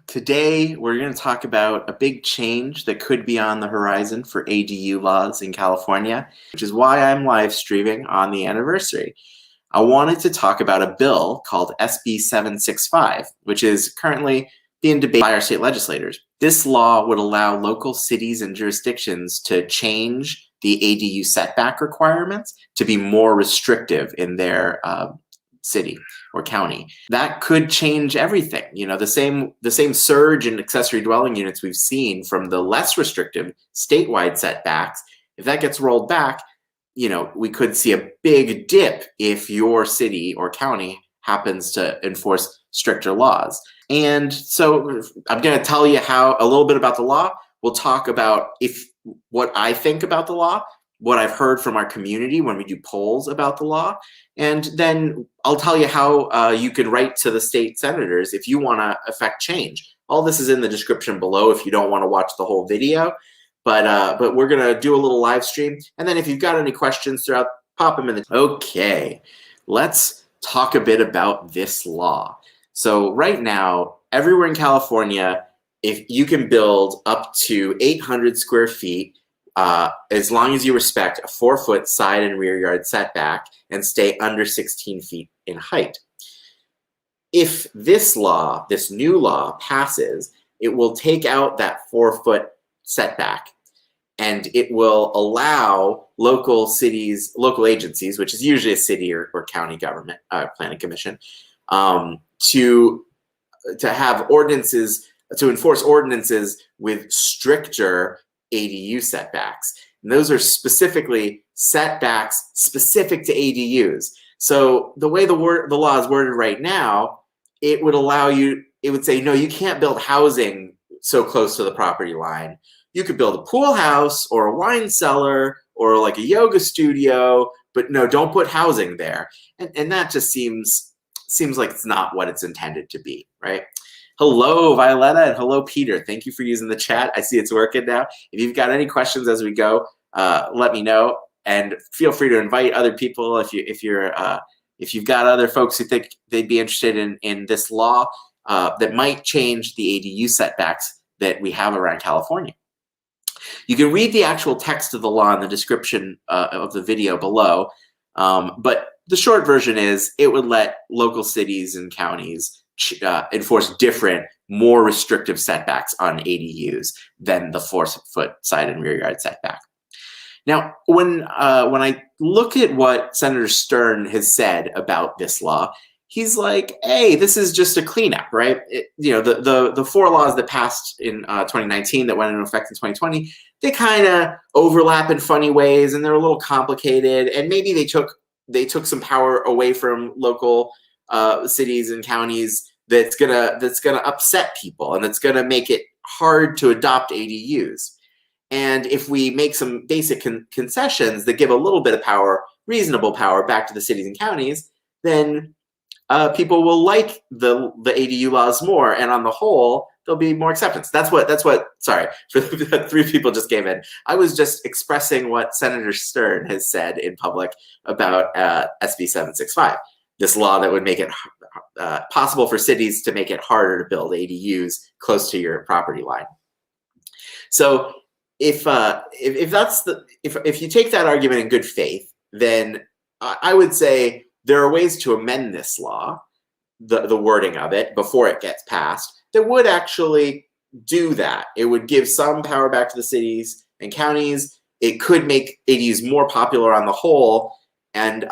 Today, we're going to talk about a big change that could be on the horizon for ADU laws in California, which is why I'm live streaming on the anniversary. I wanted to talk about a bill called SB 765, which is currently being debated by our state legislators. This law would allow local cities and jurisdictions to change the ADU setback requirements to be more restrictive in their city or county. That could change everything. You know, the same surge in accessory dwelling units we've seen from the less restrictive statewide setbacks, if that gets rolled back, you know, we could see a big dip if your city or county happens to enforce stricter laws. And so I'm going to tell you a little bit about the law. We'll talk about what I think about the law, what I've heard from our community when we do polls about the law, and then I'll tell you how you can write to the state senators if you want to affect change. All this is in the description below if you don't want to watch the whole video, but we're going to do a little live stream, and then if you've got any questions throughout, pop them in the. Okay, let's talk a bit about this law. So right now, everywhere in California, if you can build up to 800 square feet, as long as you respect a 4-foot side and rear yard setback and stay under 16 feet in height. If this law, this new law passes, it will take out that 4-foot setback, and it will allow local cities, local agencies, which is usually a city or county government, planning commission, to have ordinances, to enforce ordinances with stricter ADU setbacks. And those are specifically setbacks specific to ADUs. So the way the law is worded right now, it would allow you, it would say, no, you can't build housing so close to the property line. You could build a pool house or a wine cellar or like a yoga studio, but no, don't put housing there. And that just seems like it's not what it's intended to be, right? Hello, Violetta, and hello, Peter. Thank you for using the chat. I see it's working now. If you've got any questions as we go, let me know, and feel free to invite other people if you've got other folks who think they'd be interested in this law that might change the ADU setbacks that we have around California. You can read the actual text of the law in the description of the video below, but the short version is it would let local cities and counties enforce different, more restrictive setbacks on ADUs than the 4-foot side and rear yard setback. Now, when I look at what Senator Stern has said about this law, he's like, hey, this is just a cleanup, right? The 4 laws that passed in 2019 that went into effect in 2020, they kind of overlap in funny ways, and they're a little complicated, and maybe they took some power away from local cities and counties that's gonna upset people, and that's gonna make it hard to adopt ADUs. And if we make some basic concessions that give a little bit of power, reasonable power, back to the cities and counties, then people will like the ADU laws more, and on the whole, there'll be more acceptance. That's what. Sorry for the 3 people just came in. I was just expressing what Senator Stern has said in public about SB 765. This law that would make it possible for cities to make it harder to build ADUs close to your property line. So if you take that argument in good faith, then I would say there are ways to amend this law, the wording of it, before it gets passed, that would actually do that. It would give some power back to the cities and counties. It could make ADUs more popular on the whole, and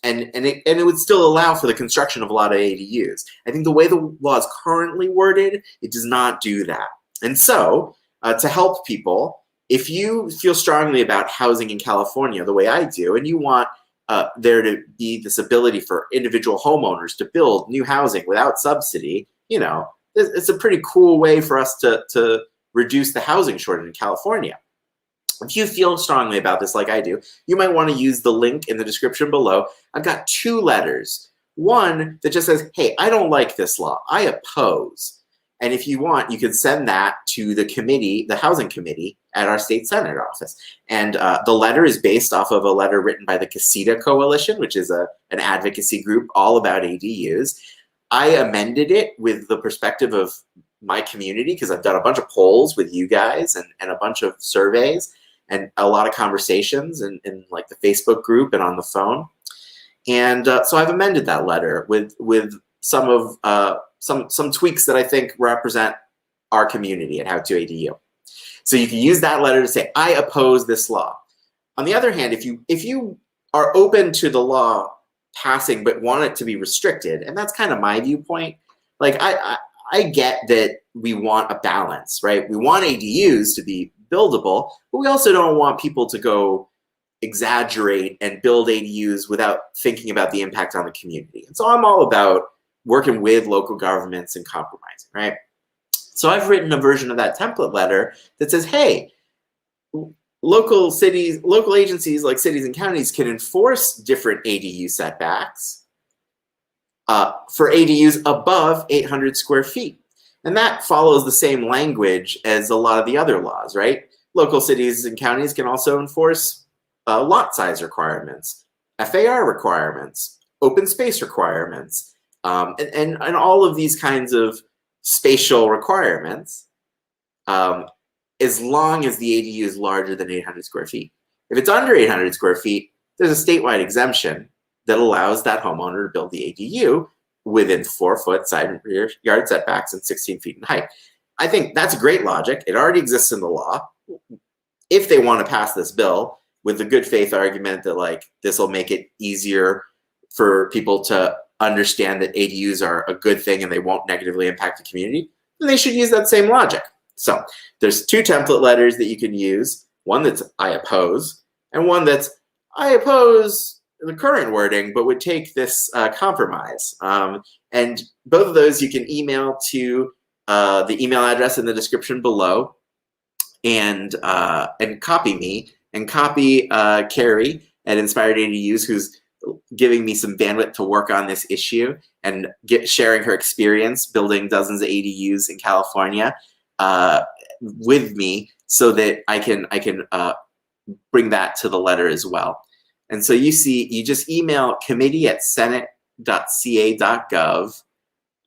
it would still allow for the construction of a lot of ADUs. I think the way the law is currently worded, it does not do that. And so, to help people, if you feel strongly about housing in California the way I do, and you want there to be this ability for individual homeowners to build new housing without subsidy, you know, it's a pretty cool way for us to reduce the housing shortage in California. If you feel strongly about this like I do, you might want to use the link in the description below. I've got 2 letters. One that just says, hey, I don't like this law. I oppose. And if you want, you can send that to the committee, the housing committee at our state senate office. And the letter is based off of a letter written by the Casita Coalition, which is an advocacy group all about ADUs. I amended it with the perspective of my community, because I've done a bunch of polls with you guys and a bunch of surveys and a lot of conversations in like the Facebook group and on the phone. And so I've amended that letter with some of some tweaks that I think represent our community at How to ADU. So you can use that letter to say, I oppose this law. On the other hand, if you are open to the law passing but want it to be restricted, and that's kind of my viewpoint, like I get that we want a balance, right? We want ADUs to be buildable, but we also don't want people to go exaggerate and build ADUs without thinking about the impact on the community. And so I'm all about working with local governments and compromising, right? So I've written a version of that template letter that says, hey, local agencies like cities and counties can enforce different ADU setbacks for ADUs above 800 square feet. And that follows the same language as a lot of the other laws, right? Local cities and counties can also enforce lot size requirements, FAR requirements, open space requirements, and all of these kinds of spatial requirements, as long as the ADU is larger than 800 square feet. If it's under 800 square feet, there's a statewide exemption that allows that homeowner to build the ADU within 4-foot side and rear yard setbacks and 16 feet in height. I think that's great logic. It already exists in the law. If they want to pass this bill with the good faith argument that like this will make it easier for people to understand that ADUs are a good thing and they won't negatively impact the community, then they should use that same logic. So there's two template letters that you can use. One that's I oppose, and one that's I oppose the current wording, but would take this compromise. And both of those you can email to the email address in the description below, and copy me and copy Carrie at Inspired ADUs, who's giving me some bandwidth to work on this issue and sharing her experience building dozens of ADUs in California with me, so that I can bring that to the letter as well. And so you just email committee@senate.ca.gov,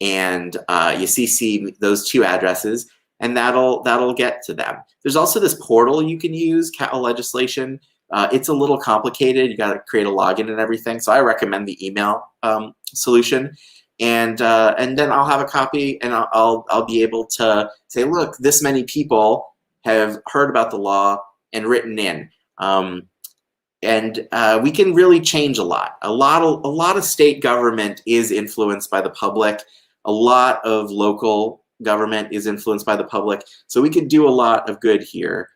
and you CC those two addresses, and that'll get to them. There's also this portal you can use, Cal Legislation. It's a little complicated. You got to create a login and everything. So I recommend the email solution, and then I'll have a copy, and I'll be able to say, look, this many people have heard about the law and written in, and we can really change a lot. A lot of state government is influenced by the public. A lot of local government is influenced by the public. So we can do a lot of good here.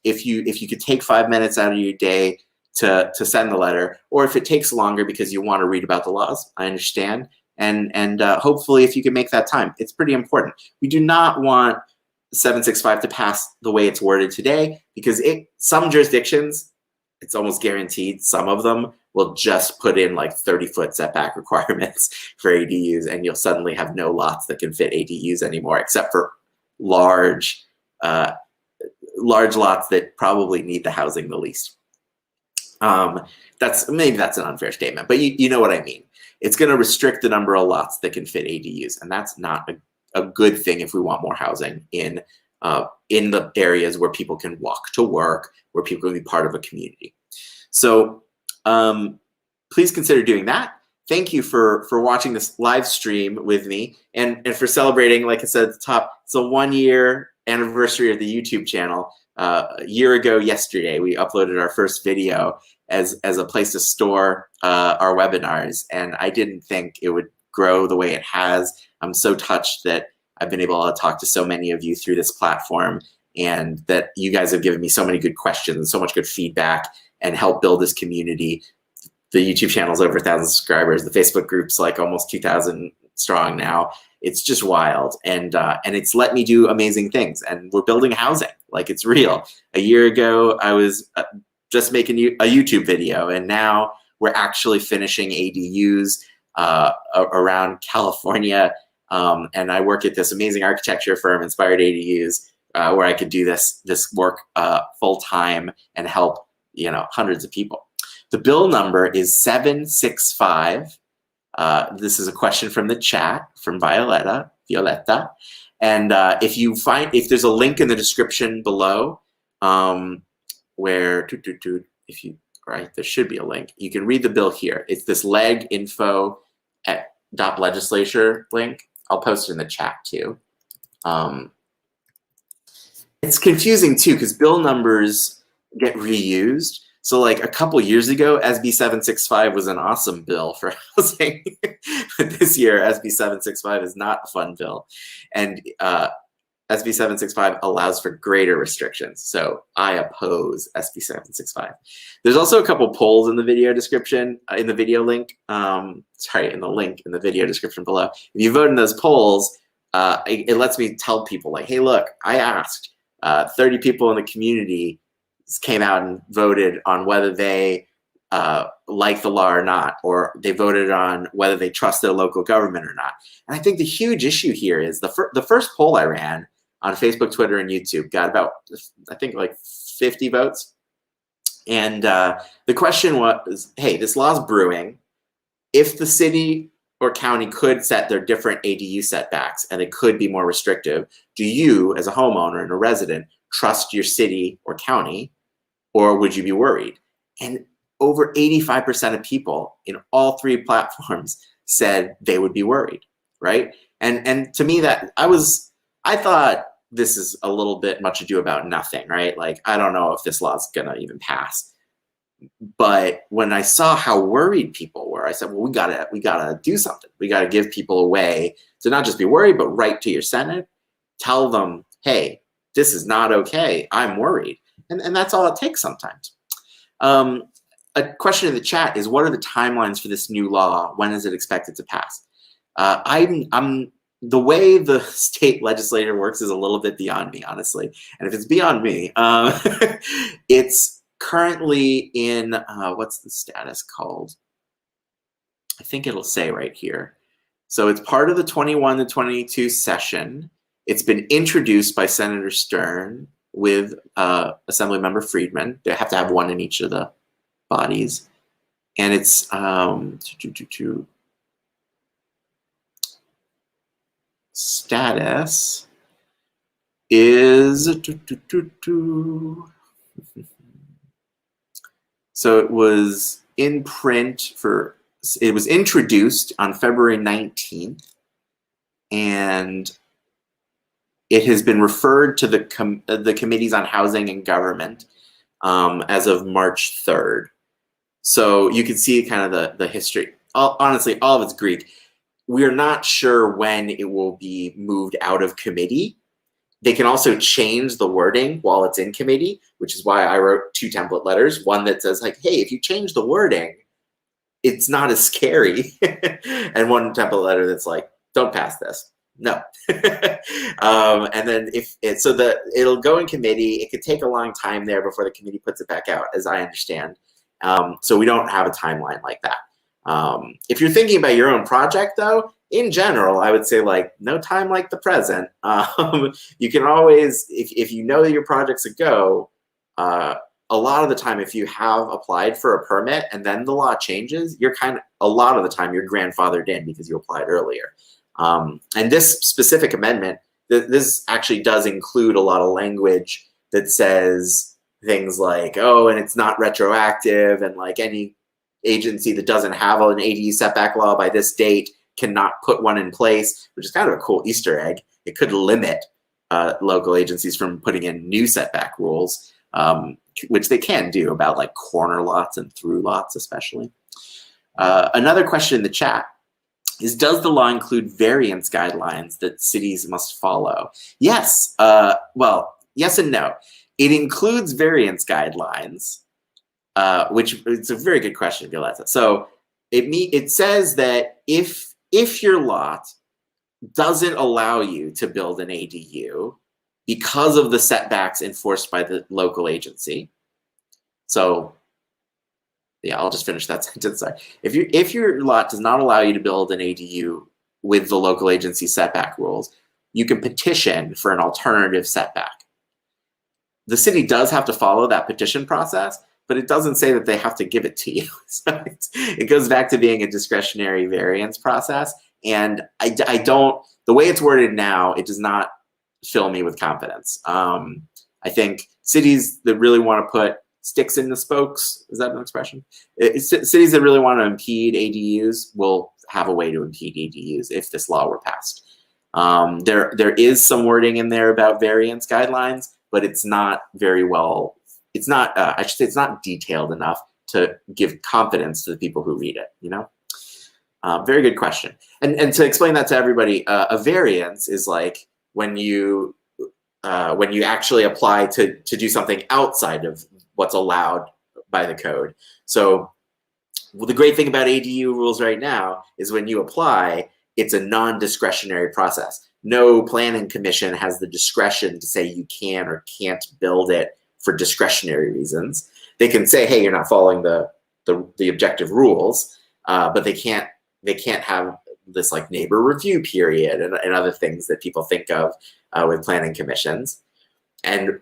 If you could take 5 minutes out of your day to send the letter, or if it takes longer because you want to read about the laws, I understand. And hopefully if you can make that time, it's pretty important. We do not want 765 to pass the way it's worded today, because some jurisdictions, it's almost guaranteed, some of them will just put in like 30-foot setback requirements for ADUs, and you'll suddenly have no lots that can fit ADUs anymore, except for large lots that probably need the housing the least. Maybe that's an unfair statement, but you know what I mean. It's going to restrict the number of lots that can fit ADUs, and that's not a good thing if we want more housing in the areas where people can walk to work, where people can be part of a community. So please consider doing that. Thank you for watching this live stream with me, and for celebrating, like I said at the top, it's a 1-year anniversary of the YouTube channel. A year ago yesterday, we uploaded our first video as a place to store our webinars, and I didn't think it would grow the way it has. I'm so touched that I've been able to talk to so many of you through this platform, and that you guys have given me so many good questions and so much good feedback and help build this community. The YouTube channel's over 1,000 subscribers. The Facebook group's like almost 2,000 strong now. It's just wild, and it's let me do amazing things. And we're building housing, like it's real. A year ago, I was just making a YouTube video, and now we're actually finishing ADUs around California. And I work at this amazing architecture firm, Inspired ADUs, where I could do this work full time and help hundreds of people. The bill number is 765. This is a question from the chat from Violetta. And if there's a link in the description below, where there should be a link. You can read the bill here. It's this leginfo at .legislature link. I'll post it in the chat too. It's confusing too because bill numbers get reused. So like a couple years ago, SB 765 was an awesome bill for housing. But this year, SB 765 is not a fun bill. And SB 765 allows for greater restrictions. So I oppose SB 765. There's also a couple polls in the video description, in the video link, sorry, in the link in the video description below. If you vote in those polls, it lets me tell people like, hey, look, I asked 30 people in the community came out and voted on whether they like the law or not, or they voted on whether they trust their local government or not. And I think the huge issue here is the first poll I ran on Facebook, Twitter, and YouTube got about, I think, like 50 votes. And the question was, hey, this law's brewing. If the city or county could set their different ADU setbacks and it could be more restrictive, do you, as a homeowner and a resident, trust your city or county, or would you be worried? And over 85% of people in all three platforms said they would be worried, right? And to me, I thought this is a little bit much ado about nothing, right? Like, I don't know if this law is gonna even pass. But when I saw how worried people were, I said, well, we gotta do something. We gotta give people a way to not just be worried, but write to your Senate, tell them, hey, this is not okay, I'm worried. And that's all it takes sometimes. A question in the chat is, what are the timelines for this new law? When is it expected to pass? The way the state legislature works is a little bit beyond me, honestly. And if it's beyond me, it's currently in, what's the status called? I think it'll say right here. So it's part of the 21 to 22 session. It's been introduced by Senator Stern with Assemblymember Friedman. They have to have one in each of the bodies. And it's status is so it was in print it was introduced on February 19th, and it has been referred to the committees on housing and government as of March 3rd. So you can see kind of the history. Honestly, all of it's Greek. We're not sure when it will be moved out of committee. They can also change the wording while it's in committee, which is why I wrote 2 template letters. One that says like, hey, if you change the wording, it's not as scary. And one template letter that's like, don't pass this. No. And then it'll go in committee. It could take a long time there before the committee puts it back out, as I understand. So we don't have a timeline like that. If you're thinking about your own project, though, in general, I would say like no time like the present. You can always, if you know that your project's a go, a lot of the time, if you have applied for a permit and then the law changes, a lot of the time you're grandfathered in because you applied earlier. And this specific amendment, this actually does include a lot of language that says things like, oh, and it's not retroactive, and like any agency that doesn't have an ADU setback law by this date cannot put one in place, which is kind of a cool Easter egg. It could limit local agencies from putting in new setback rules, which they can do about like corner lots and through lots especially. Another question in the chat is, does the law include variance guidelines that cities must follow? Yes, well, yes and no. It includes variance guidelines, which it's a very good question, Violetta. So it says that if your lot doesn't allow you to build an ADU because of the setbacks enforced by the local agency, so yeah, I'll just finish that sentence. Sorry. If your lot does not allow you to build an ADU with the local agency setback rules, you can petition for an alternative setback. The city does have to follow that petition process, but it doesn't say that they have to give it to you. So it goes back to being a discretionary variance process. And I don't, the way it's worded now, it does not fill me with confidence. I think cities that really want to put sticks in the spokes, is that an expression? Cities that really want to impede ADUs will have a way to impede ADUs if this law were passed. There is some wording in there about variance guidelines, but it's not very well, it's not, I should say it's not detailed enough to give confidence to the people who read it, you know? Very good question. And to explain that to everybody, a variance is like when you actually apply to do something outside of what's allowed by the code. So the great thing about ADU rules right now is when you apply, it's a non-discretionary process. No planning commission has the discretion to say you can or can't build it for discretionary reasons. They can say, hey, you're not following the objective rules, but they can't have this like neighbor review period and other things that people think of with planning commissions. And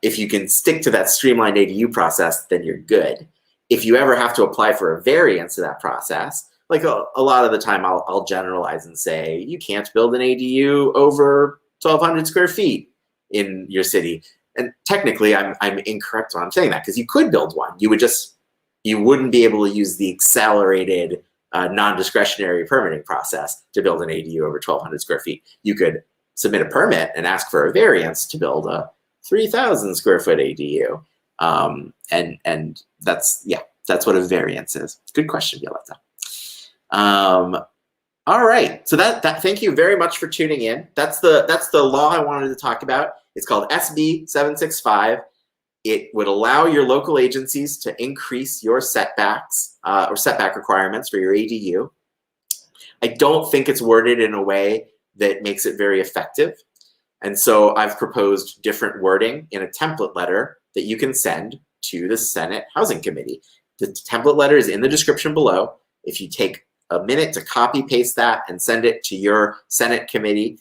if you can stick to that streamlined ADU process, then you're good. If you ever have to apply for a variance to that process, like a lot of the time I'll generalize and say, you can't build an ADU over 1,200 square feet in your city. And technically I'm incorrect when I'm saying that, because you could build one. You wouldn't be able to use the accelerated non-discretionary permitting process to build an ADU over 1,200 square feet. You could submit a permit and ask for a variance to build a 3,000 square foot ADU. And that's what a variance is. Good question, Violetta. All right, so thank you very much for tuning in. That's the law I wanted to talk about. It's called SB 765. It would allow your local agencies to increase your setbacks or setback requirements for your ADU. I don't think it's worded in a way that makes it very effective. And so I've proposed different wording in a template letter that you can send to the Senate Housing Committee. The template letter is in the description below. If you take a minute to copy paste that and send it to your Senate committee,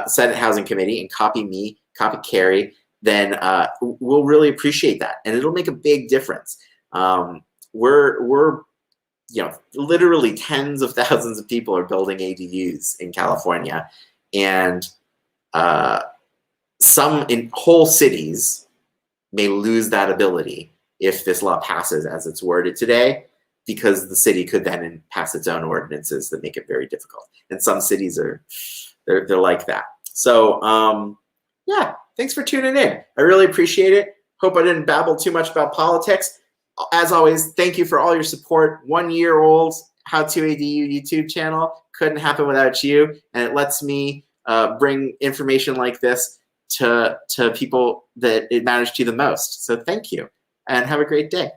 Senate Housing Committee, and copy me, copy Carrie, then we'll really appreciate that. And it'll make a big difference. We're literally tens of thousands of people are building ADUs in California. And some in whole cities may lose that ability if this law passes as it's worded today, because the city could then pass its own ordinances that make it very difficult. And some cities they're like that. So yeah, thanks for tuning in. I really appreciate it. Hope I didn't babble too much about politics. As always, thank you for all your support. 1 year old How To ADU YouTube channel couldn't happen without you, and it lets me bring information like this to people that it matters to the most. So thank you, and have a great day.